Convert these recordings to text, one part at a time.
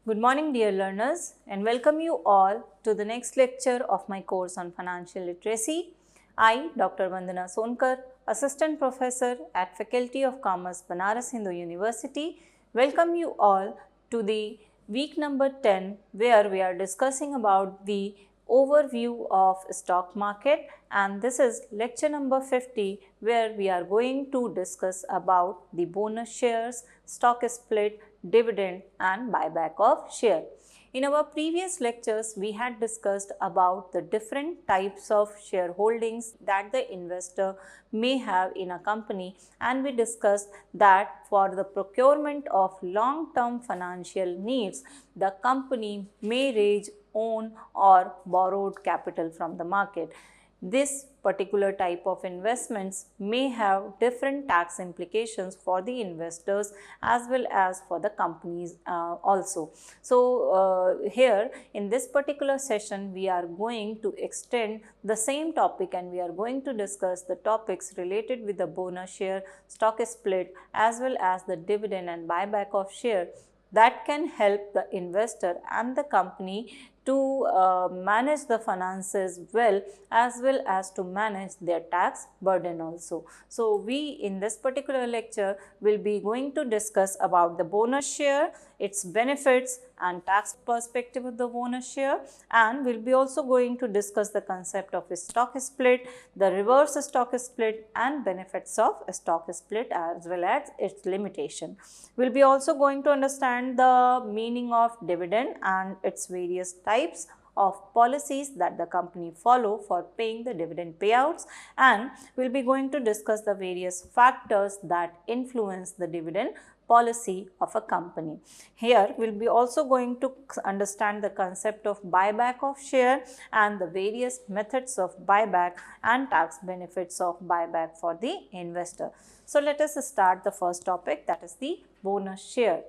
Good morning dear learners and welcome you all to the next lecture of my course on financial literacy. I, Dr. Vandana Sonkar, Assistant Professor at Faculty of Commerce, Banaras Hindu University, welcome you all to the week number 10 where we are discussing about the overview of stock market, and this is lecture number 50 where we are going to discuss about the bonus shares, stock split, dividend and buyback of share. In our previous lectures, we had discussed about the different types of shareholdings that the investor may have in a company, and we discussed that for the procurement of long-term financial needs, the company may raise own or borrowed capital from the market. This particular type of investments may have different tax implications for the investors as well as for the companies also. So, here in this particular session we are going to extend the same topic and we are going to discuss the topics related with the bonus share, stock split as well as the dividend and buyback of share that can help the investor and the company to manage the finances well as to manage their tax burden also. So, we in this particular lecture will be going to discuss about the bonus share, its benefits and tax perspective of the bonus share, and we will be also going to discuss the concept of a stock split, the reverse stock split and benefits of a stock split as well as its limitation. We will be also going to understand the meaning of dividend and its various types of policies that the company follow for paying the dividend payouts, and we will be going to discuss the various factors that influence the dividend policy of a company. Here we will be also going to understand the concept of buyback of share and the various methods of buyback and tax benefits of buyback for the investor. So, let us start the first topic, that is the bonus share.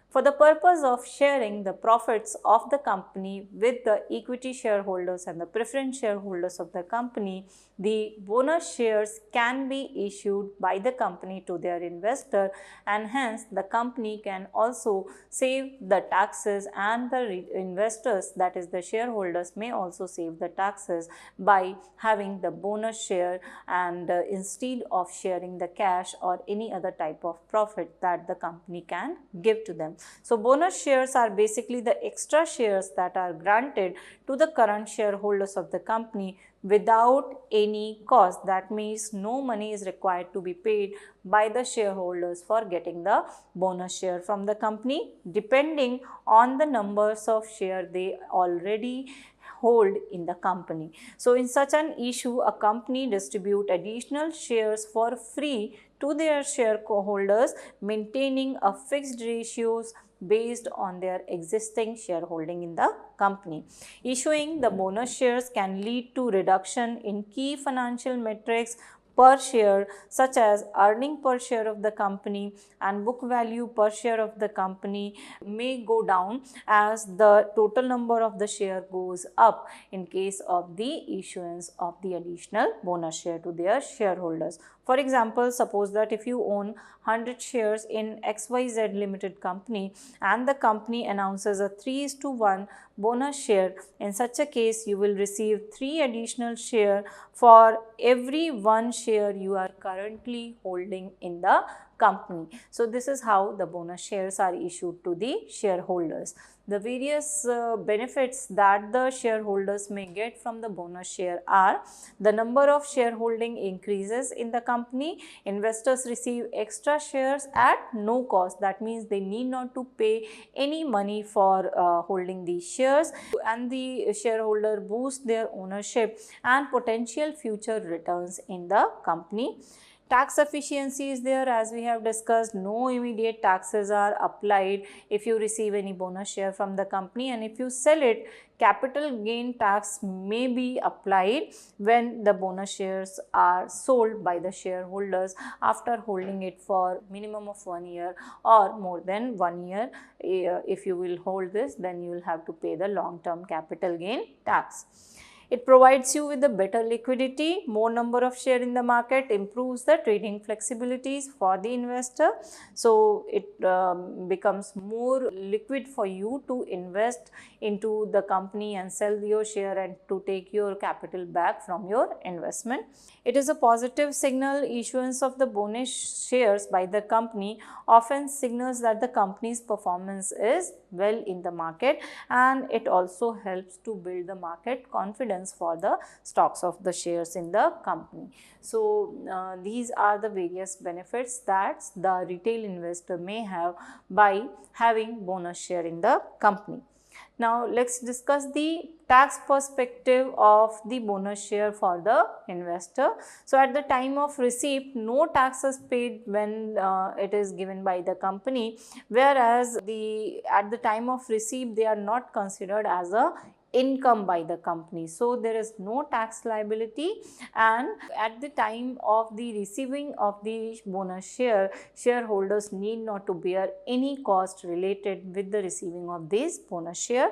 For the purpose of sharing the profits of the company with the equity shareholders and the preference shareholders of the company, the bonus shares can be issued by the company to their investor, and hence the company can also save the taxes and the investors, that is the shareholders, may also save the taxes by having the bonus share and instead of sharing the cash or any other type of profit that the company can give to them. So, bonus shares are basically the extra shares that are granted to the current shareholders of the company without any cost. That means no money is required to be paid by the shareholders for getting the bonus share from the company, depending on the numbers of shares they already hold in the company. So, in such an issue, a company distribute additional shares for free to their shareholders, maintaining a fixed ratios based on their existing shareholding in the company. Issuing the bonus shares can lead to reduction in key financial metrics per share, such as earning per share of the company and book value per share of the company may go down as the total number of the share goes up in case of the issuance of the additional bonus share to their shareholders. For example, suppose that if you own 100 shares in XYZ Limited company and the company announces a 3:1 bonus share, in such a case you will receive 3 additional shares for every 1 share you are currently holding in the company. So, this is how the bonus shares are issued to the shareholders. The various benefits that the shareholders may get from the bonus share are: the number of shareholding increases in the company, investors receive extra shares at no cost, that means they need not to pay any money for holding these shares, and the shareholder boosts their ownership and potential future returns in the company. Tax efficiency is there, as we have discussed. No immediate taxes are applied if you receive any bonus share from the company, and if you sell it, capital gain tax may be applied when the bonus shares are sold by the shareholders after holding it for minimum of 1 year or more than 1 year. If you will hold this, then you will have to pay the long term capital gain tax. It provides you with a better liquidity, more number of share in the market, improves the trading flexibilities for the investor. So it becomes more liquid for you to invest into the company and sell your share and to take your capital back from your investment. It is a positive signal. Issuance of the bonus shares by the company often signals that the company's performance is well in the market, and it also helps to build the market confidence for the stocks of the shares in the company. So these are the various benefits that the retail investor may have by having bonus share in the company. Now let's discuss the tax perspective of the bonus share for the investor. So at the time of receipt, no tax is paid when it is given by the company, whereas at the time of receipt they are not considered as a income by the company. So there is no tax liability, and at the time of the receiving of the bonus share, shareholders need not to bear any cost related with the receiving of this bonus share.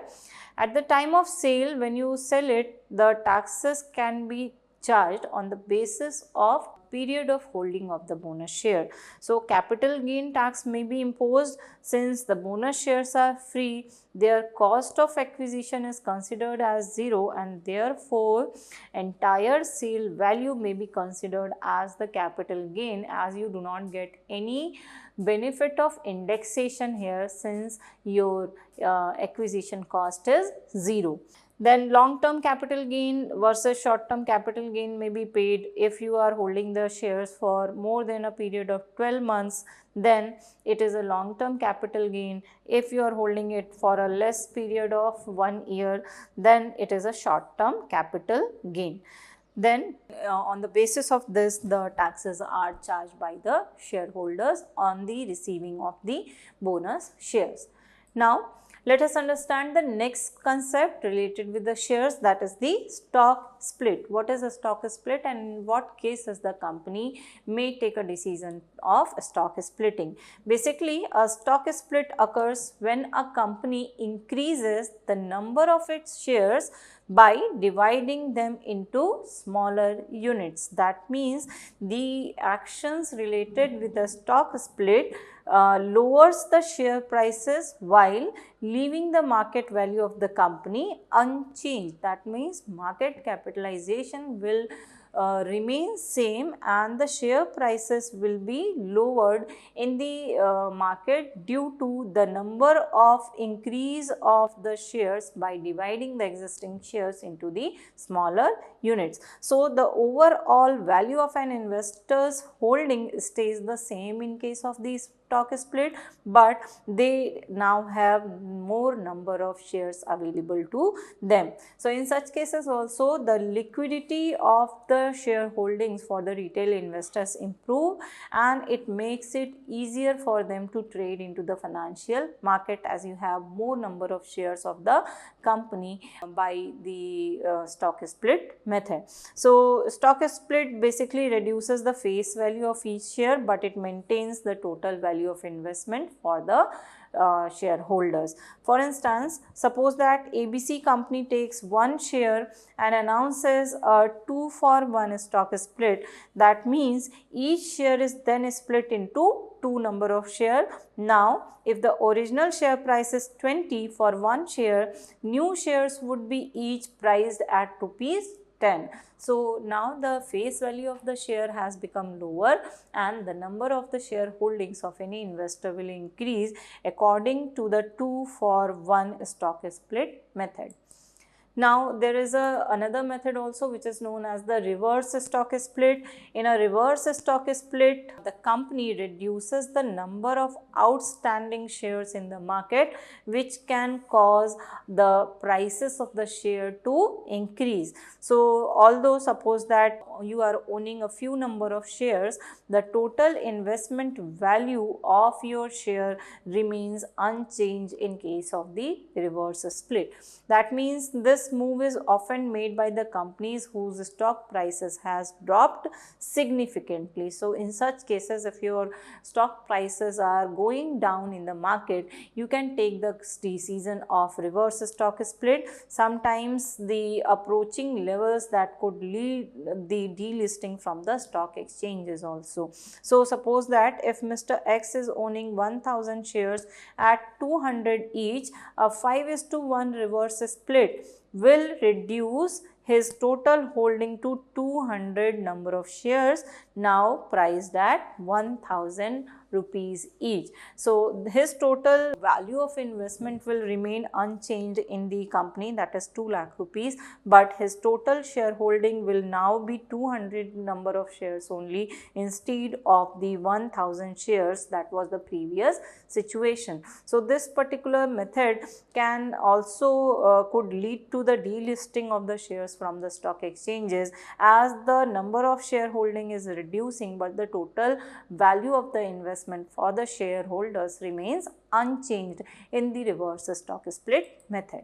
At the time of sale, when you sell it, the taxes can be charged on the basis of period of holding of the bonus share. So capital gain tax may be imposed. Since the bonus shares are free, their cost of acquisition is considered as zero, and therefore entire sale value may be considered as the capital gain, as you do not get any benefit of indexation here since your acquisition cost is zero. Then long-term capital gain versus short-term capital gain may be paid. If you are holding the shares for more than a period of 12 months, then it is a long-term capital gain. If you are holding it for a less period of 1 year, then it is a short-term capital gain. Then on the basis of this, the taxes are charged by the shareholders on the receiving of the bonus shares. Now let us understand the next concept related with the shares, that is the stock split. What is a stock split, and in what cases the company may take a decision of stock splitting? Basically, a stock split occurs when a company increases the number of its shares by dividing them into smaller units. That means the actions related with the stock split lowers the share prices while leaving the market value of the company unchanged. That means market capitalization will remain same and the share prices will be lowered in the market due to the number of increase of the shares by dividing the existing shares into the smaller units. So the overall value of an investor's holding stays the same in case of these stock split, but they now have more number of shares available to them. So in such cases also the liquidity of the shareholdings for the retail investors improve, and it makes it easier for them to trade into the financial market as you have more number of shares of the company by the stock split method. So stock split basically reduces the face value of each share, but it maintains the total value of investment for the shareholders. For instance, suppose that ABC company takes one share and announces a 2-for-1 stock split. That means each share is then split into two number of share. Now if the original share price is 20 for one share, new shares would be each priced at rupees 10. So now the face value of the share has become lower and the number of the shareholdings of any investor will increase according to the 2-for-1 stock split method. Now there is another method also which is known as the reverse stock split. In a reverse stock split, the company reduces the number of outstanding shares in the market, which can cause the prices of the share to increase. So although suppose that you are owning a few number of shares, the total investment value of your share remains unchanged in case of the reverse split. That means this this move is often made by the companies whose stock prices has dropped significantly. So in such cases, if your stock prices are going down in the market, you can take the decision of reverse stock split. Sometimes the approaching levels that could lead the delisting from the stock exchanges also. So suppose that if Mr. X is owning 1000 shares at 200 each, a 5:1 reverse split will reduce his total holding to 200 number of shares, now priced at 1000 rupees each. So his total value of investment will remain unchanged in the company, that is 2 lakh rupees, but his total shareholding will now be 200 number of shares only instead of the 1000 shares that was the previous situation. So this particular method can also could lead to the delisting of the shares from the stock exchanges, as the number of shareholding is reducing but the total value of the investment for the shareholders remains unchanged in the reverse stock split method.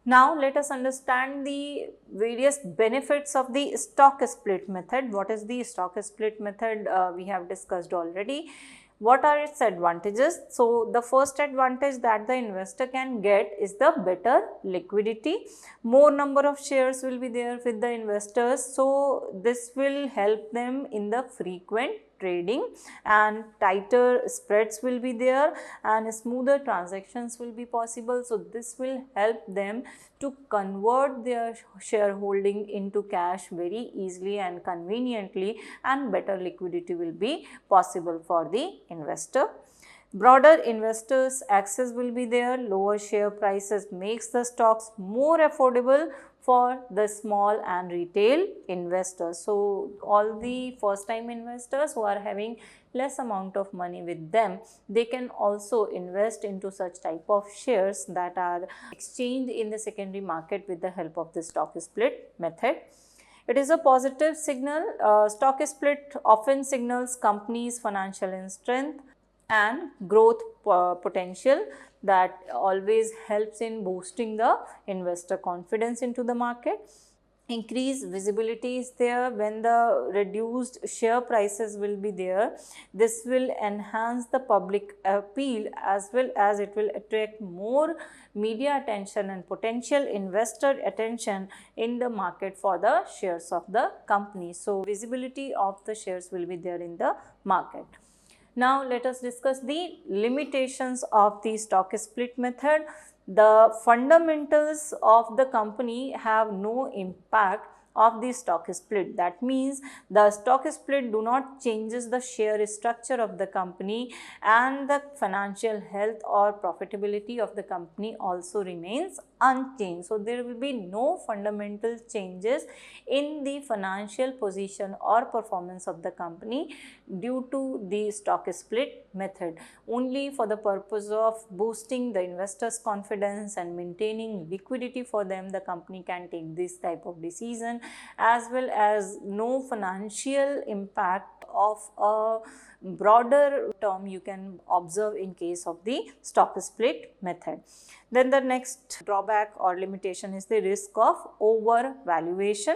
Now let us understand the various benefits of the stock split method. What is the stock split method? We have discussed already. What are its advantages? So the first advantage that the investor can get is the better liquidity. More number of shares will be there with the investors, so this will help them in the frequent trading, and tighter spreads will be there and smoother transactions will be possible. So this will help them to convert their shareholding into cash very easily and conveniently, and better liquidity will be possible for the investor. Broader investors access will be there. Lower share prices makes the stocks more affordable for the small and retail investors. So all the first time investors who are having less amount of money with them, they can also invest into such type of shares that are exchanged in the secondary market with the help of the stock split method. It is a positive signal. Stock split often signals companies' financial strength and growth potential, that always helps in boosting the investor confidence into the market. Increased visibility is there when the reduced share prices will be there. This will enhance the public appeal, as well as it will attract more media attention and potential investor attention in the market for the shares of the company. So visibility of the shares will be there in the market. Now let us discuss the limitations of the stock split method. The fundamentals of the company have no impact of the stock split. That means the stock split do not changes the share structure of the company, and the financial health or profitability of the company also remains unchanged. So there will be no fundamental changes in the financial position or performance of the company due to the stock split method. Only for the purpose of boosting the investors' confidence and maintaining liquidity for them, the company can take this type of decision, as well as no financial impact of a broader term you can observe in case of the stock split method. Then the next drawback or limitation is the risk of overvaluation.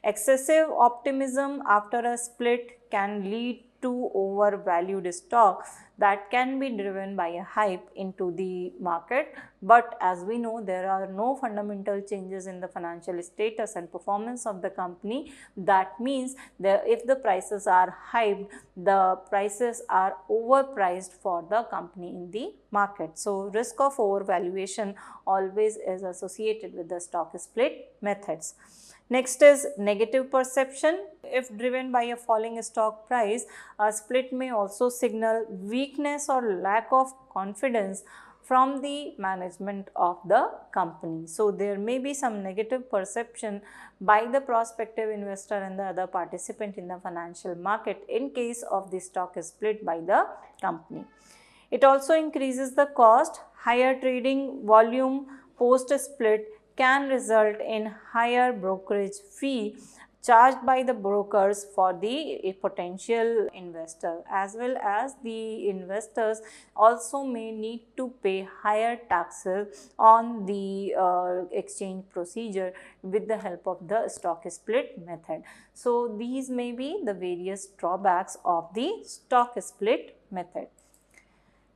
Excessive optimism after a split can lead to overvalued stock that can be driven by a hype into the market. But as we know, there are no fundamental changes in the financial status and performance of the company. That means that if the prices are hyped, the prices are overpriced for the company in the market. So risk of overvaluation always is associated with the stock split methods. Next is negative perception. If driven by a falling stock price, a split may also signal weakness or lack of confidence from the management of the company. So there may be some negative perception by the prospective investor and the other participant in the financial market in case of the stock split by the company. It also increases the cost. Higher trading volume post split can result in higher brokerage fee charged by the brokers for the potential investor, as well as the investors also may need to pay higher taxes on the exchange procedure with the help of the stock split method. So these may be the various drawbacks of the stock split method.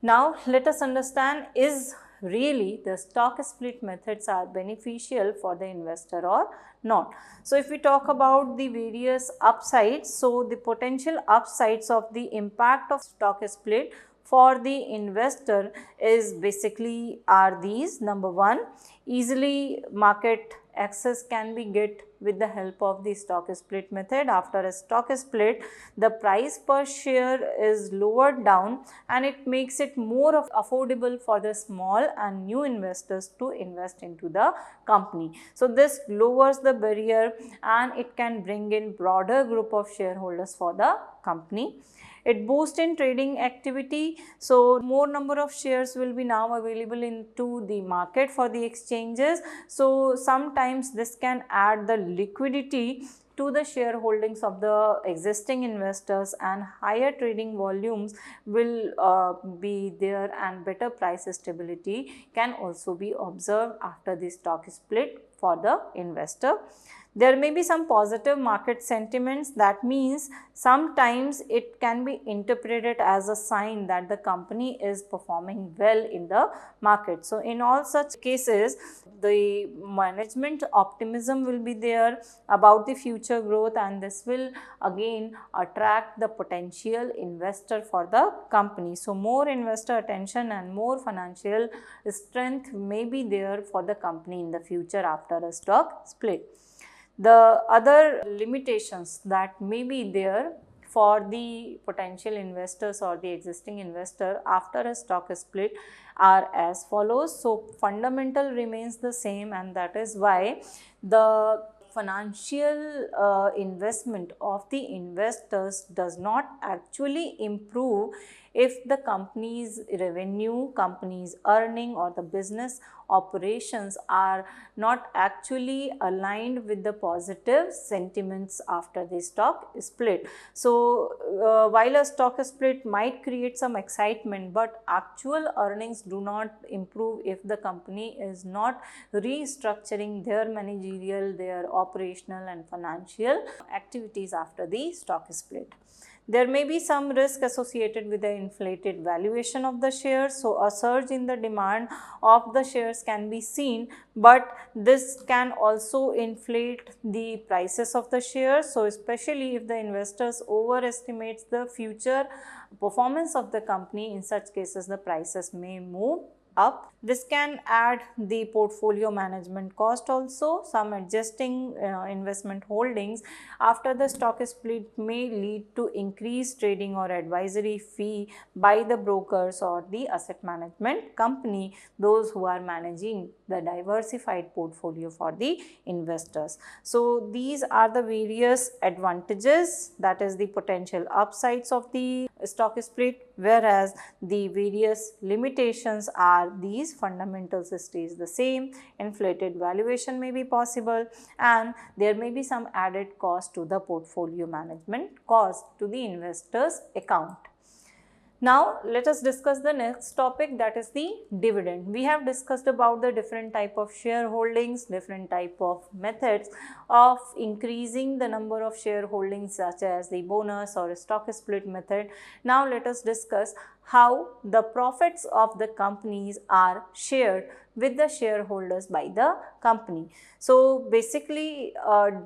Now let us understand, is really the stock split methods are beneficial for the investor or not. So if we talk about the various upsides, so the potential upsides of the impact of stock split for the investor is basically are these. Number one, easily market access can be get with the help of the stock split method. After a stock split, the price per share is lowered down and it makes it more affordable for the small and new investors to invest into the company. So this lowers the barrier and it can bring in broader group of shareholders for the company. It boosts in trading activity, so more number of shares will be now available into the market for the exchanges. So sometimes this can add the liquidity to the shareholdings of the existing investors, and higher trading volumes will be there, and better price stability can also be observed after the stock split for the investor. There may be some positive market sentiments, that means sometimes it can be interpreted as a sign that the company is performing well in the market. So in all such cases, the management optimism will be there about the future growth, and this will again attract the potential investor for the company. So more investor attention and more financial strength may be there for the company in the future after a stock split. The other limitations that may be there for the potential investors or the existing investor after a stock split are as follows. So fundamental remains the same, and that is why the financial investment of the investors does not actually improve if the company's revenue, company's earning, or the business operations are not actually aligned with the positive sentiments after the stock split. So while a stock split might create some excitement, but actual earnings do not improve if the company is not restructuring their managerial, their operational and financial activities after the stock split. There may be some risk associated with the inflated valuation of the shares. So a surge in the demand of the shares can be seen, but this can also inflate the prices of the shares. So especially if the investors overestimates the future performance of the company, in such cases the prices may move up. This can add the portfolio management cost also. Some adjusting investment holdings after the stock split may lead to increased trading or advisory fee by the brokers or the asset management company, those who are managing the diversified portfolio for the investors. So these are the various advantages, that is the potential upsides of the stock split, whereas the various limitations are these: fundamentals stays the same, inflated valuation may be possible, and there may be some added cost to the portfolio management cost to the investor's account. Now let us discuss the next topic, that is the dividend. We have discussed about the different type of shareholdings, different type of methods of increasing the number of shareholdings, such as the bonus or stock split method. Now let us discuss how the profits of the companies are shared with the shareholders by the company. So basically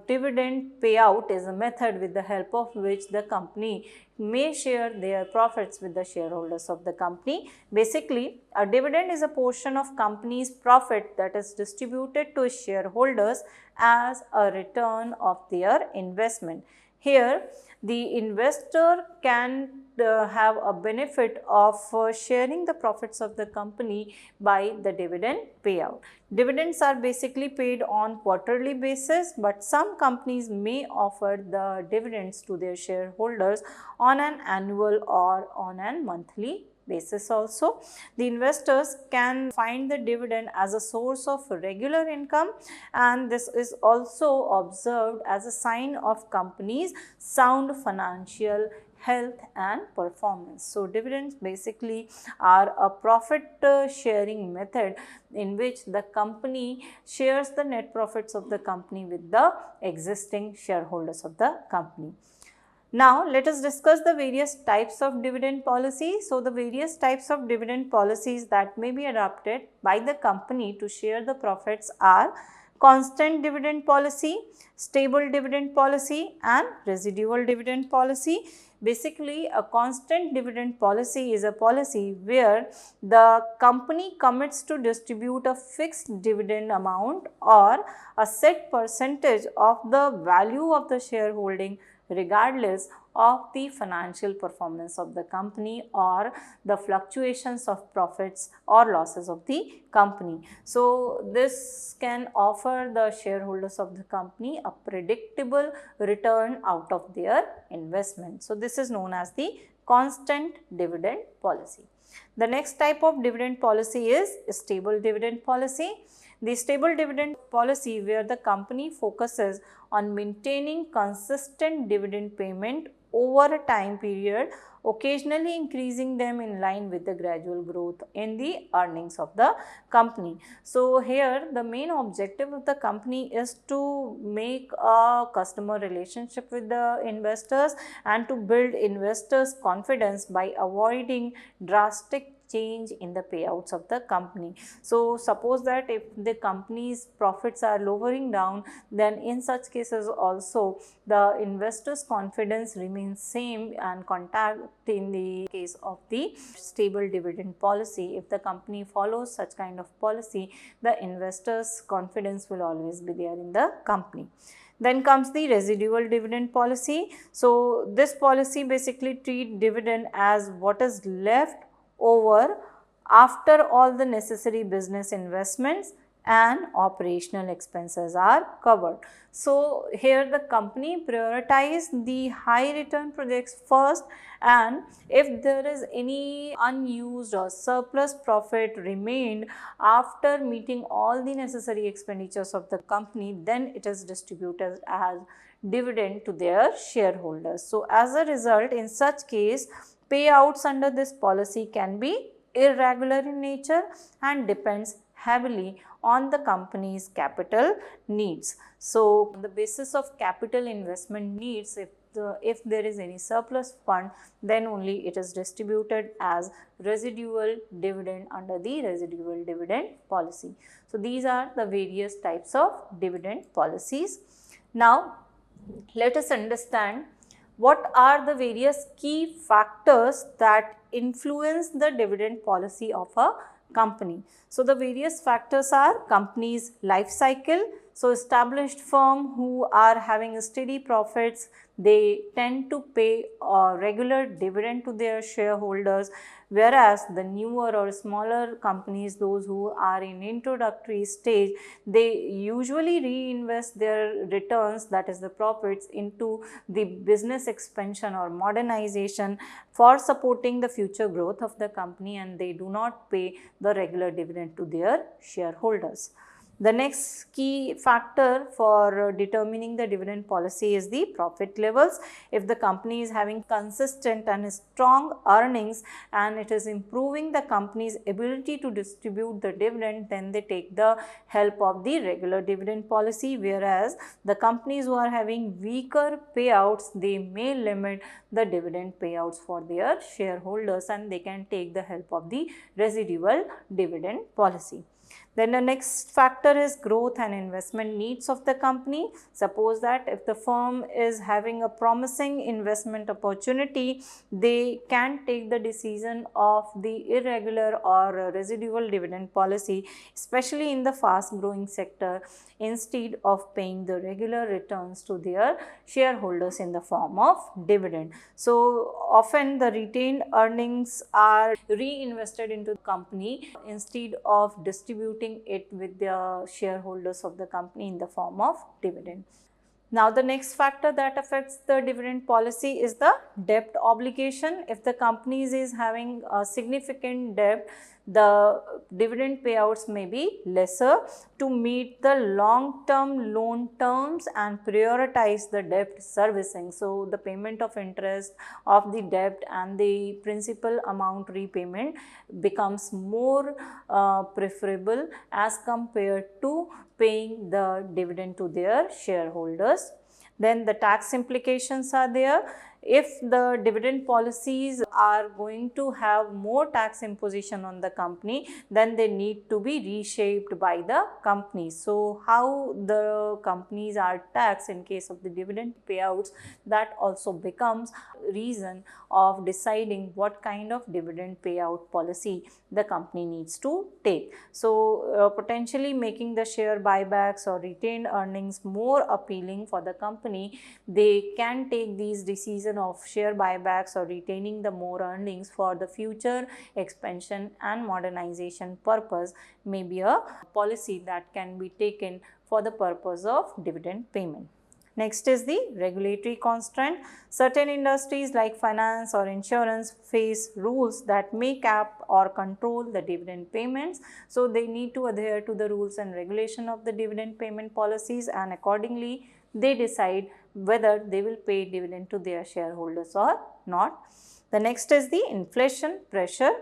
dividend payout is a method with the help of which the company may share their profits with the shareholders of the company. Basically, a dividend is a portion of company's profit that is distributed to shareholders as a return of their investment. Here, the investor can have a benefit of sharing the profits of the company by the dividend payout. Dividends are basically paid on quarterly basis, but some companies may offer the dividends to their shareholders on an annual or on a monthly basis also. The investors can find the dividend as a source of regular income, and this is also observed as a sign of company's sound financial health and performance. So dividends basically are a profit sharing method in which the company shares the net profits of the company with the existing shareholders of the company. Now, let us discuss the various types of dividend policy. So, the various types of dividend policies that may be adopted by the company to share the profits are constant dividend policy, stable dividend policy, and residual dividend policy. Basically, a constant dividend policy is a policy where the company commits to distribute a fixed dividend amount or a set percentage of the value of the shareholding regardless of the financial performance of the company or the fluctuations of profits or losses of the company. So, this can offer the shareholders of the company a predictable return out of their investment. So, this is known as the constant dividend policy. The next type of dividend policy is stable dividend policy. The stable dividend policy where the company focuses on maintaining consistent dividend payment over a time period, occasionally increasing them in line with the gradual growth in the earnings of the company. So, here the main objective of the company is to make a customer relationship with the investors and to build investors' confidence by avoiding drastic change in the payouts of the company. So, suppose that if the company's profits are lowering down, then in such cases also the investors' confidence remains same and contact in the case of the stable dividend policy. If the company follows such kind of policy, the investors' confidence will always be there in the company. Then comes the residual dividend policy. So, this policy basically treats dividend as what is left over after all the necessary business investments and operational expenses are covered. So, here the company prioritizes the high return projects first, and if there is any unused or surplus profit remained after meeting all the necessary expenditures of the company, then it is distributed as dividend to their shareholders. So, as a result, in such case, payouts under this policy can be irregular in nature and depends heavily on the company's capital needs. So, on the basis of capital investment needs, if there is any surplus fund, then only it is distributed as residual dividend under the residual dividend policy. So, these are the various types of dividend policies. Now, let us understand what are the various key factors that influence the dividend policy of a company. So, the various factors are company's life cycle. So, established firm who are having steady profits, they tend to pay a regular dividend to their shareholders, whereas the newer or smaller companies, those who are in introductory stage, they usually reinvest their returns, that is the profits, into the business expansion or modernization for supporting the future growth of the company, and they do not pay the regular dividend to their shareholders. The next key factor for determining the dividend policy is the profit levels. If the company is having consistent and strong earnings and it is improving the company's ability to distribute the dividend, then they take the help of the regular dividend policy, whereas the companies who are having weaker payouts, they may limit the dividend payouts for their shareholders and they can take the help of the residual dividend policy. Then the next factor is growth and investment needs of the company. Suppose that if the firm is having a promising investment opportunity, they can take the decision of the irregular or residual dividend policy, especially in the fast growing sector, instead of paying the regular returns to their shareholders in the form of dividend. So often the retained earnings are reinvested into the company instead of distributing it with the shareholders of the company in the form of dividend. Now the next factor that affects the dividend policy is the debt obligation. If the company is having a significant debt, the dividend payouts may be lesser to meet the long-term loan terms and prioritize the debt servicing. So the payment of interest of the debt and the principal amount repayment becomes more preferable as compared to paying the dividend to their shareholders. Then the tax implications are there. If the dividend policies are going to have more tax imposition on the company, then they need to be reshaped by the company. So how the companies are taxed in case of the dividend payouts, that also becomes reason of deciding what kind of dividend payout policy the company needs to take. So potentially making the share buybacks or retained earnings more appealing for the company, they can take these decisions of share buybacks or retaining the more earnings for the future expansion and modernization purpose may be a policy that can be taken for the purpose of dividend payment. Next is the regulatory constraint. Certain industries like finance or insurance face rules that may cap or control the dividend payments. So they need to adhere to the rules and regulation of the dividend payment policies, and accordingly they decide whether they will pay dividend to their shareholders or not. The next is the inflation pressure.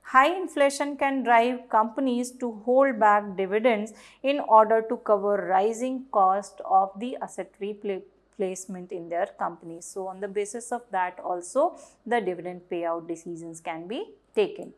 High inflation can drive companies to hold back dividends in order to cover rising cost of the asset replacement in their companies. So on the basis of that also the dividend payout decisions can be taken.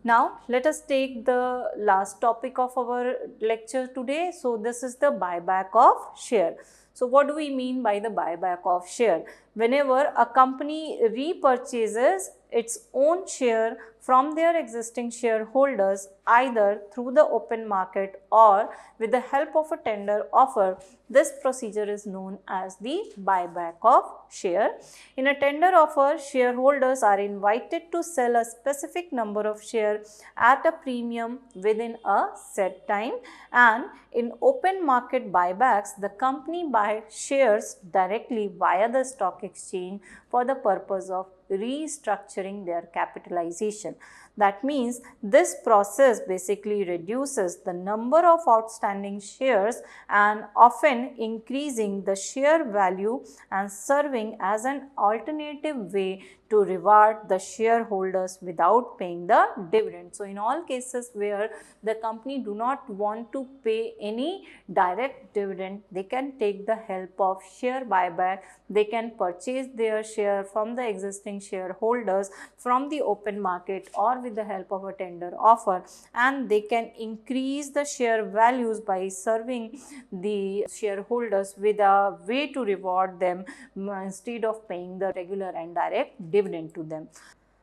Now let us take the last topic of our lecture today. So this is the buyback of share. So what do we mean by the buyback of share? Whenever a company repurchases its own share from their existing shareholders, either through the open market or with the help of a tender offer, this procedure is known as the buyback of share. In a tender offer, shareholders are invited to sell a specific number of shares at a premium within a set time, and in open market buybacks, the company buys shares directly via the stock exchange for the purpose of restructuring their capitalization. That means this process basically reduces the number of outstanding shares and often increasing the share value and serving as an alternative way to reward the shareholders without paying the dividend. So in all cases where the company do not want to pay any direct dividend, they can take the help of share buyback. They can purchase their share from the existing shareholders from the open market or with the help of a tender offer, and they can increase the share values by serving the shareholders with a way to reward them instead of paying the regular and direct dividend to them.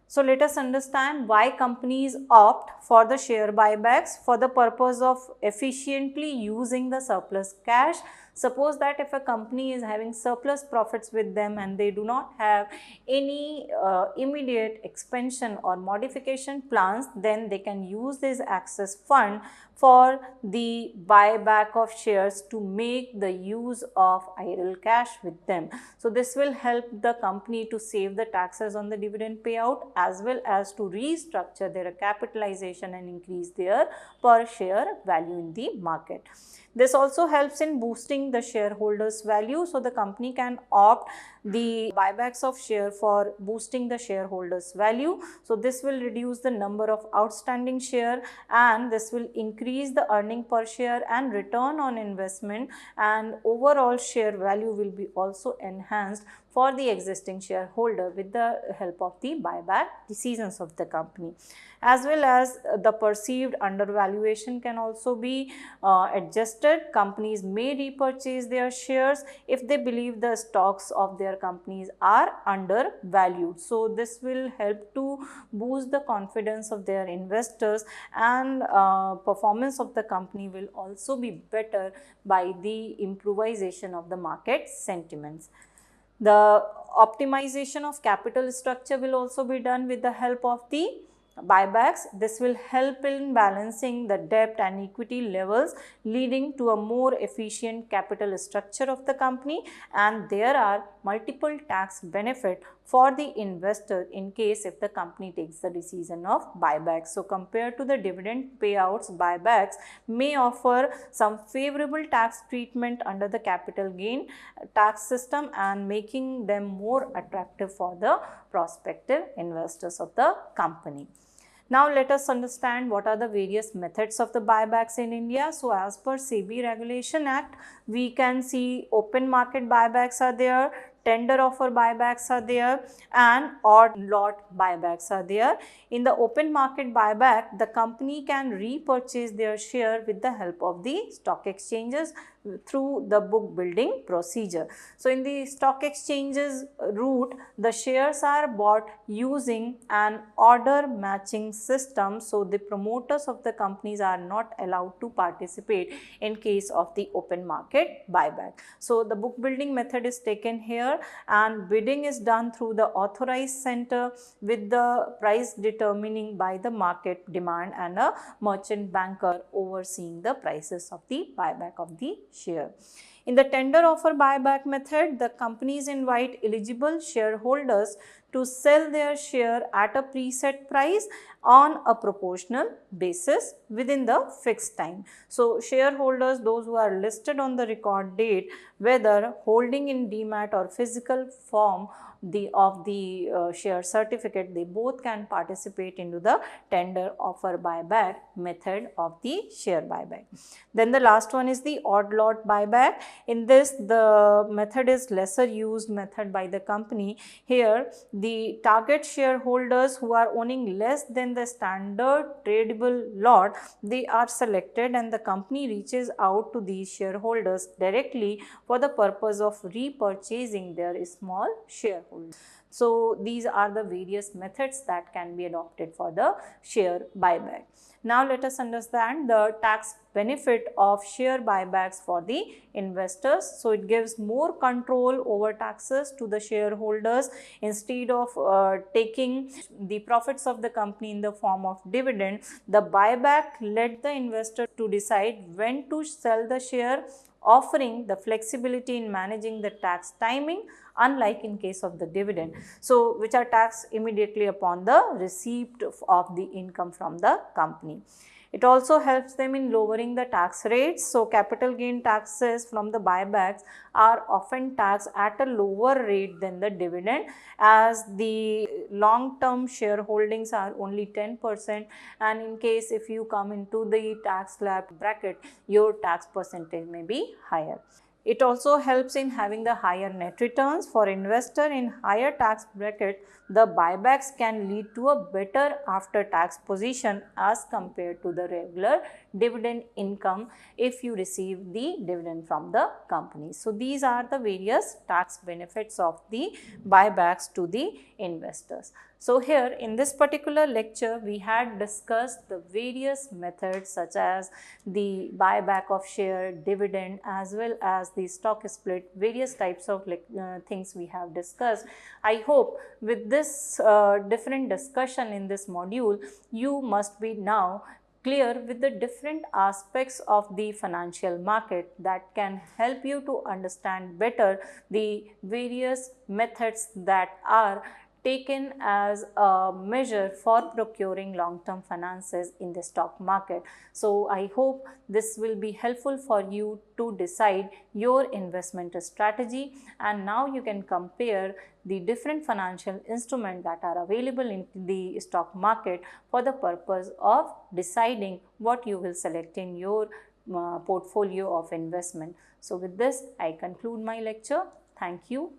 So let us understand why companies opt for the share buybacks for the purpose of efficiently using the surplus cash. Suppose that if a company is having surplus profits with them and they do not have any immediate expansion or modification plans, then they can use this excess fund for the buyback of shares to make the use of idle cash with them. So this will help the company to save the taxes on the dividend payout as well as to restructure their capitalization and increase their per share value in the market. This also helps in boosting the shareholders' value. So the company can opt the buybacks of share for boosting the shareholders' value. So this will reduce the number of outstanding share, and this will increase the earning per share and return on investment, and overall share value will be also enhanced for the existing shareholder with the help of the buyback decisions of the company. as well as the perceived undervaluation can also be adjusted. Companies may repurchase their shares if they believe the stocks of their companies are undervalued. So this will help to boost the confidence of their investors, and performance of the company will also be better by the improvisation of the market sentiments. The optimization of capital structure will also be done with the help of the buybacks. This will help in balancing the debt and equity levels, leading to a more efficient capital structure of the company, and there are multiple tax benefit for the investor in case if the company takes the decision of buybacks. So compared to the dividend payouts, buybacks may offer some favorable tax treatment under the capital gain tax system and making them more attractive for the prospective investors of the company. Now let us understand what are the various methods of the buybacks in India. So as per SEBI Regulation Act, we can see open market buybacks are there, tender offer buybacks are there, and odd lot buybacks are there. In the open market buyback, the company can repurchase their share with the help of the stock exchanges through the book building procedure. So in the stock exchanges route, the shares are bought using an order matching system. So the promoters of the companies are not allowed to participate in case of the open market buyback. So the book building method is taken here, and bidding is done through the authorized center with the price determining by the market demand and a merchant banker overseeing the prices of the buyback of the share. In the tender offer buyback method, the companies invite eligible shareholders to sell their share at a preset price on a proportional basis within the fixed time. So shareholders, those who are listed on the record date, whether holding in demat or physical form of the share certificate, they both can participate into the tender offer buyback method of the share buyback. Then the last one is the odd lot buyback. In this, the method is lesser used method by the company. Here the target shareholders who are owning less than the standard tradable lot, they are selected, and the company reaches out to these shareholders directly for the purpose of repurchasing their small shareholders. So these are the various methods that can be adopted for the share buyback. Now let us understand the tax benefit of share buybacks for the investors. So it gives more control over taxes to the shareholders. Instead of taking the profits of the company in the form of dividend, the buyback let the investor to decide when to sell the share, offering the flexibility in managing the tax timing, unlike in case of the dividend, so which are taxed immediately upon the receipt of the income from the company. It also helps them in lowering the tax rates. So capital gain taxes from the buybacks are often taxed at a lower rate than the dividend, as the long-term shareholdings are only 10%, and in case if you come into the tax slab bracket, your tax percentage may be higher. It also helps in having the higher net returns. For investor in higher tax bracket, the buybacks can lead to a better after tax position as compared to the regular dividend income if you receive the dividend from the company. So these are the various tax benefits of the buybacks to the investors. So here in this particular lecture, we had discussed the various methods such as the buyback of share, dividend, as well as the stock split, various types of things we have discussed. I hope with this different discussion in this module, you must be now clear with the different aspects of the financial market that can help you to understand better the various methods that are taken as a measure for procuring long-term finances in the stock market. So I hope this will be helpful for you to decide your investment strategy, and now you can compare the different financial instruments that are available in the stock market for the purpose of deciding what you will select in your portfolio of investment. So with this, I conclude my lecture. Thank you.